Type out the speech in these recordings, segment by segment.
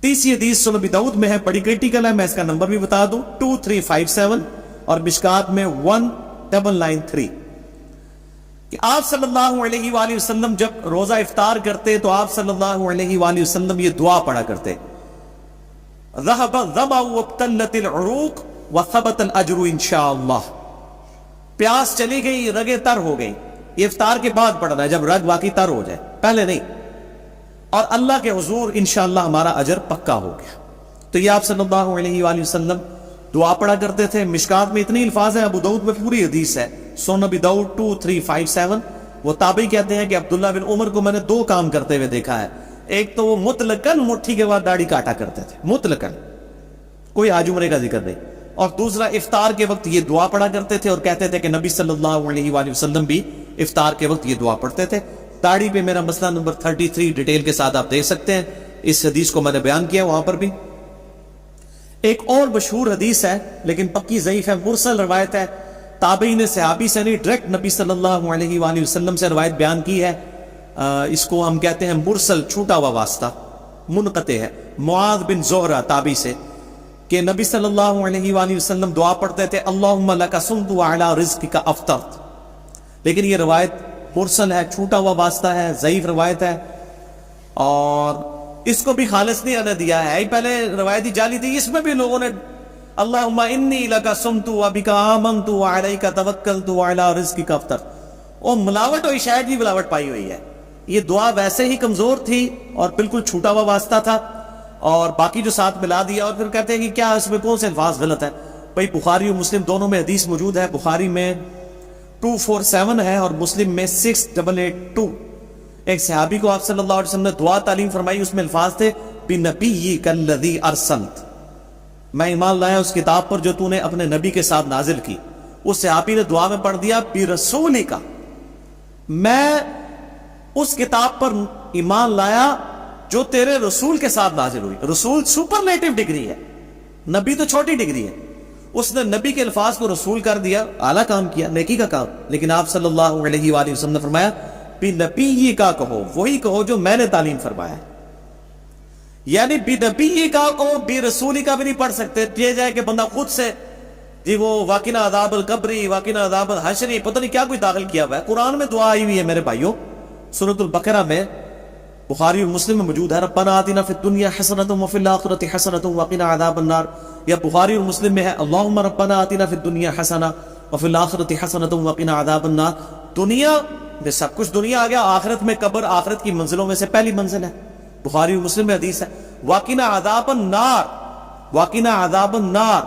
तीसरी हदीस सुनन अबी दाऊद में है, बड़ी क्रिटिकल है, मैं इसका नंबर भी बता दूं, 2357 और मिशकात में 1993 कि आप सल्लल्लाहु अलैहि वसल्लम जब रोजा इफ्तार करते तो आप सल्लल्लाहु अलैहि वसल्लम ये दुआ पढ़ा करते, ज़हब ज़मअ वब्तल्लतिल उरूक़ व सबतल अज्रु इंशाअल्लाह। प्यास चली गई, रगे तर हो गई। ये इफ्तार के बाद पढ़ना है, जब रग वाकई तर हो जाए, पहले नहीं। और अल्लाह के हुजूर इंशाअल्लाह हमारा अजर पक्का हो गया। तो ये आप सल्लल्लाहु अलैहि वसल्लम दुआ पढ़ा करते थे। मिशकात में इतनी अल्फाज है, अबू दाऊद में पूरी हदीस है, सुनन अबी दाऊद 2357। वो ताबी कहते हैं कि अब्दुल्ला बिन उमर को मैंने दो काम करते हुए देखा है। एक तो वो मुतलकन मुट्ठी के बाद दाढ़ी काटा करते थे, मुतलकन, कोई आज उम्र का जिक्र नहीं। और दूसरा, इफ्तार के वक्त ये दुआ पढ़ा करते थे और कहते थे कि नबी सल्लल्लाहु अलैहि वसल्लम भी इफ्तार के वक्त ये दुआ पढ़ते थे। दाढ़ी पे मेरा मसला नंबर 33 डिटेल के साथ आप देख सकते हैं, इस हदीस को मैंने बयान किया वहां पर भी। एक और मशहूर हदीस है लेकिन पक्की ज़ईफ है, मुरसल रवायत है, ताबई ने सहाबी से नहीं, डायरेक्ट नबी सल्लल्लाहु अलैहि वसल्लम से रवायत बयान की है। इसको हम कहते हैं मुरसल, छूटा हुआ वास्ता, मुनक़ते है। मुआज़ बिन ज़ुहरा ताबी से कि नबी सल्लल्लाहु अलैहि वसल्लम दुआ पढ़ते थे, अल्लाहुम्मा लका सुम्तु व अला रिज़्क़िका अफ़्तरत। लेकिन ये रवायत मुरसल है, छूटा हुआ वास्ता है, ज़ईफ रवायत है और इसको भी खालिस नहीं आने दिया है। पहले रवायत ही जाली थी, इसमें भी लोगों ने अल्लाहुम्मा इन्नी लका सुम्तु व बिका आमनतु व अलैका तवक्कलतु व अला रिज़्क़िका अफ़्तरत। और मिलावट और शायद भी मिलावट पाई हुई है। ये दुआ वैसे ही कमजोर थी और बिल्कुल छूटा हुआ वास्ता था और बाकी जो साथ मिला दिया। और फिर कहते हैं कि क्या इसमें कौन से अल्फाज गलत है। भाई बुखारी और मुस्लिम दोनों में हदीस मौजूद है। बुखारी में 247 है और मुस्लिम में 6882। एक सहाबी को आप सल्लल्लाहु अलैहि वसल्लम ने दुआ तालीम फरमाई, उसमें अल्फाज थे बिनबिय्यिकल्लज़ी अरसलत, मैं ईमान लाया उस किताब पर जो तूने अपने नबी के साथ नाजिल की। उस सहाबी ने दुआ में पढ़ दिया बिरसूलिका, मैं उस किताब पर ईमान लाया जो तेरे रसूल के साथ नाजिल हुई। रसूल सुपरलेटिव डिग्री है, नबी तो छोटी डिग्री है। उसने नबी के अल्फाज को रसूल कर दिया, आला काम किया, नेकी का काम। लेकिन आप सल्लल्लाहु अलैहि वसल्लम ने फरमाया बिनबी का कहो, वही कहो जो मैंने तालीम फरमाया। यानी बिनबी का कहो, बी रसूली का भी नहीं पढ़ सकते। ये जाए कि बंदा खुद से जी वो वाकिना अज़ाबुल कब्री, वाकिना अज़ाबुल हशरी, पता नहीं क्या कोई दाखिल किया हुआ है। कुरान में दुआ आई हुई है मेरे भाइयों, सूरतुल बकरा में, बुखारी और मुस्लिम में मौजूद है, रब्बना आतिना फिद दुनिया हसनतुम व फिल आखिरति हसनतुम व क़िना अज़ाबन नार। या बुखारी और मुस्लिम में है अल्लाहुम्मा रब्बना आतिना फिद दुनिया हसना व फिल आखिरति हसनतुम व क़िना अज़ाबन नार। दुनिया में सब कुछ दुनिया आ गया, आखिरत में कब्र आखिरत की मंजिलों में से पहली मंजिल है। बुखारी और मुस्लिम में हदीस है वाकिना अज़ाबन नार, वाकिना अज़ाबन नार,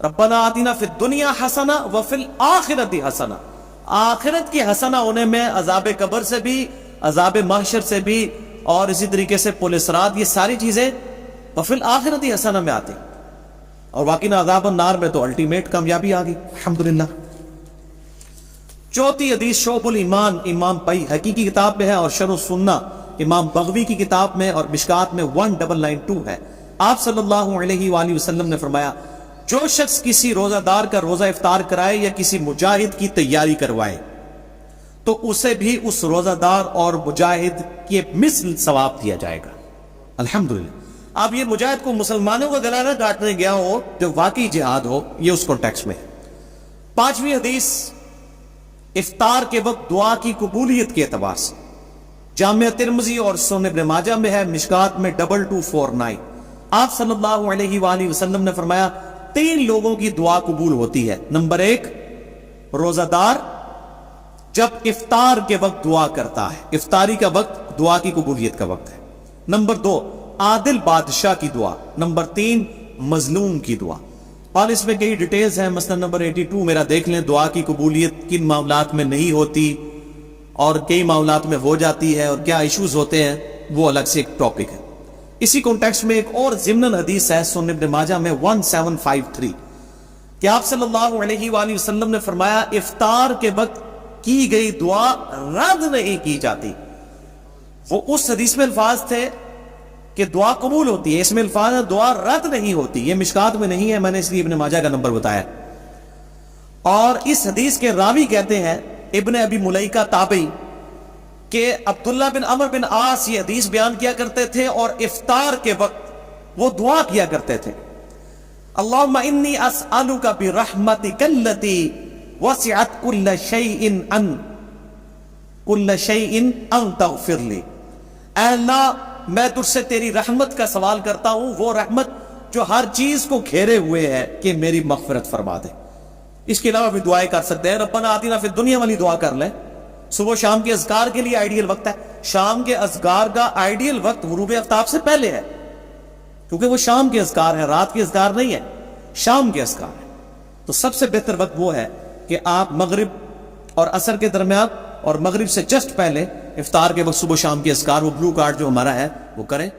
रब्बना आतिना फिद दुनिया हसना व फिल आखिरति हसना। आखिरत की हसना होने में अज़ाब कब्र से भी, अज़ाब महशर से भी और इसी तरीके से पुलिसरात, ये सारी चीजें वफिल आखिरती हसना में आती। और वाकिना अज़ाबन नार में तो अल्टीमेट कामयाबी आ गई, अल्हम्दुलिल्लाह। चौथी हदीस शोबुल ईमान, इमाम पई हकी की किताब में है और शरह सुन्ना इमाम बगवी की किताब में और मिशकात में 1992 है। आप सल्लल्लाहु अलैहि वसल्लम ने फरमाया, जो शख्स किसी रोजादार का रोजा इफ्तार कराए या किसी मुजाहिद की तैयारी करवाए तो उसे भी उस रोजादार और मुजाहिद के मिस्ल सवाब दिया जाएगा। अल्हम्दुलिल्लाह। अब ये मुजाहिद को मुसलमानों का गला ना काटने गया हो जो वाकई जिहाद हो, ये उस कॉन्टेक्स्ट में। पांचवी हदीस इफ्तार के वक्त दुआ की कबूलियत के एतबार से जामिया तिरमिज़ी और सुनन इब्न माजा में है, मिशकात में 2249। आप सल्लल्लाहु अलैहि वसल्लम ने फरमाया 3 लोगों की दुआ कबूल होती है। नंबर 1, रोजादार जब इफ्तार के वक्त दुआ करता है, इफ्तारी का वक्त दुआ की कबूलियत का वक्त है। नंबर 2, आदिल बादशाह की दुआ। नंबर 3, मजलूम की दुआ। और इसमें कई डिटेल्स हैं, मसलन नंबर 82 मेरा देख लें, दुआ की कबूलियत किन मामलात में नहीं होती और कई मामलात में हो जाती है और क्या इश्यूज होते हैं, वो अलग से एक टॉपिक है। इसी कॉन्टेक्स्ट में एक और ज़िम्नन हदीस है सुनन इब्न माजा में 1753 कि आप सल्लल्लाहु अलैहि वसल्लम ने फरमाया, इफ्तार के वक्त की गई दुआ रद्द नहीं की जाती। वो उस हदीस में अल्फाज थे कि दुआ कबूल होती है, इसमें अल्फाज है दुआ रद्द नहीं होती। ये मिशकात में नहीं है, मैंने इसलिए इब्न माजा का नंबर बताया। और इस हदीस के रावी कहते हैं इब्न अबी मुलैका ताबई کہ عبداللہ بن عمر بن عاص یہ حدیث بیان کیا کرتے تھے اور افطار کے وقت وہ دعا کیا کرتے تھے، اللہم انی اسألک برحمتک التی وسعت کل شیء ان تغفر لی، اے اللہ میں تجھ سے تیری رحمت کا سوال کرتا ہوں، وہ رحمت جو ہر چیز کو گھیرے ہوئے ہے، کہ میری مغفرت فرما دے۔ اس کے علاوہ بھی دعائیں کر سکتے ہیں، ربنا آتنا فی الدنیا والی دعا کر لیں، صبح شام کے اذکار کے لیے آئیڈیل وقت ہے۔ شام کے اذکار کا آئیڈیل وقت غروب آفتاب سے پہلے ہے، کیونکہ وہ شام کے اذکار ہیں، رات کے اذکار نہیں ہے، شام کے اذکار ہیں۔ تو سب سے بہتر وقت وہ ہے کہ آپ مغرب اور عصر کے درمیان اور مغرب سے جسٹ پہلے افطار کے وقت صبح شام کے اذکار، وہ بلو کارڈ جو ہمارا ہے وہ کریں۔